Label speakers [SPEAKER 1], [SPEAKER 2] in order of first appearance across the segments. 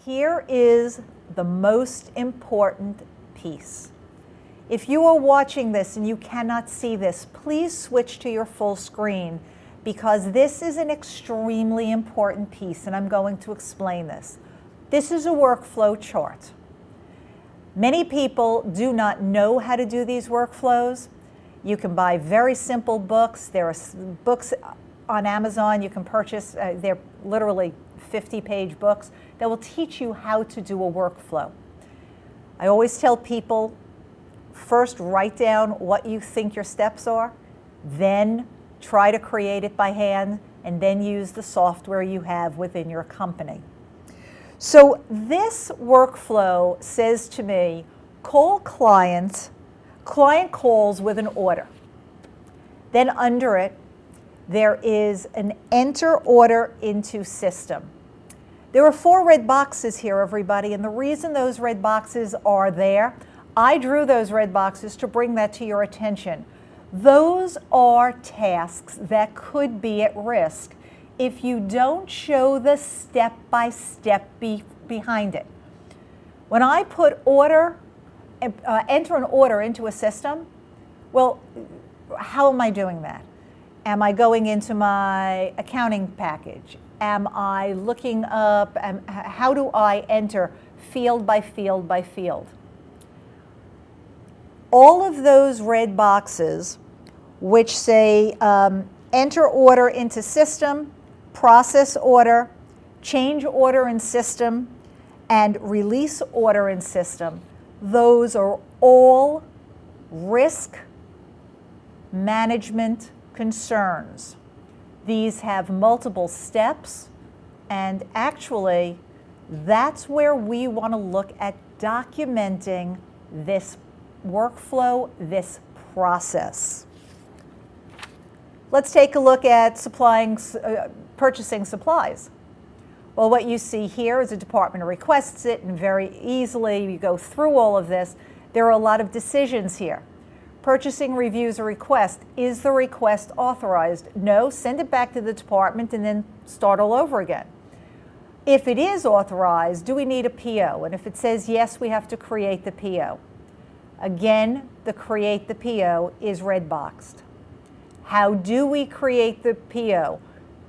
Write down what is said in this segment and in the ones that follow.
[SPEAKER 1] here is the most important piece. If you are watching this and you cannot see this, please switch to your full screen because this is an extremely important piece and I'm going to explain this. This is a workflow chart. Many people do not know how to do these workflows. You can buy very simple books. There are books on Amazon you can purchase. They're literally 50-page books that will teach you how to do a workflow. I always tell people, first write down what you think your steps are, then try to create it by hand, and then use the software you have within your company. So this workflow says to me, call client calls with an order. Then under it, there is an enter order into system. There are 4 red boxes here, everybody, and the reason those red boxes are there, I drew those red boxes to bring that to your attention. Those are tasks that could be at risk if you don't show the step-by-step behind it. When I put enter an order into a system, well, how am I doing that? Am I going into my accounting package? Am I looking up, how do I enter field by field by field? All of those red boxes which say enter order into system, process order, change order in system, and release order in system, those are all risk management concerns. These have multiple steps, and actually that's where we want to look at documenting this workflow, this process. Let's take a look at purchasing supplies. Well, what you see here is a department requests it, and very easily you go through all of this. There are a lot of decisions here. Purchasing reviews a request. Is the request authorized? No, send it back to the department and then start all over again. If it is authorized, do we need a PO? And if it says yes, we have to create the PO. Again, the create the PO is red boxed. How do we create the PO?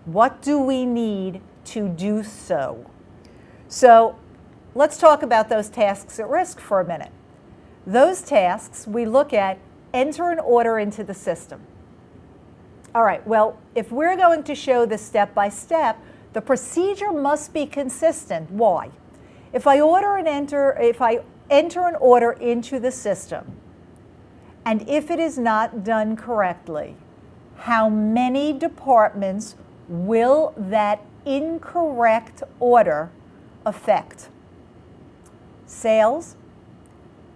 [SPEAKER 1] What do we need to do so? So let's talk about those tasks at risk for a minute. Those tasks we look at enter an order into the system. All right, well, if we're going to show the step-by-step, the procedure must be consistent. Why? If I enter an order into the system, and if it is not done correctly, how many departments will that incorrect order affect? Sales,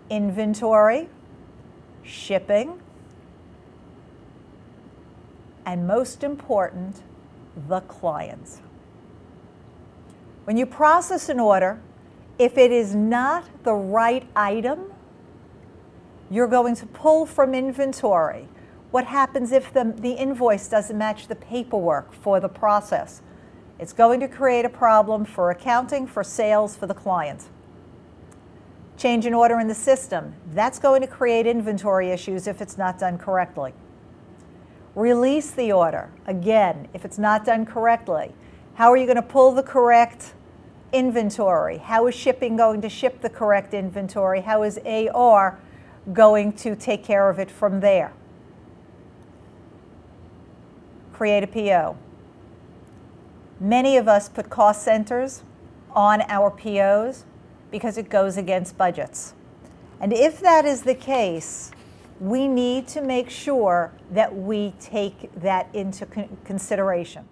[SPEAKER 1] inventory, shipping, and most important, the client. When you process an order, if it is not the right item, you're going to pull from inventory. What happens if the invoice doesn't match the paperwork for the process? It's going to create a problem for accounting, for sales, for the client. Change an order in the system. That's going to create inventory issues if it's not done correctly. Release the order. Again, if it's not done correctly, how are you going to pull the correct inventory? How is shipping going to ship the correct inventory? How is AR going to take care of it from there? Create a PO. Many of us put cost centers on our POs because it goes against budgets. And if that is the case, we need to make sure that we take that into consideration.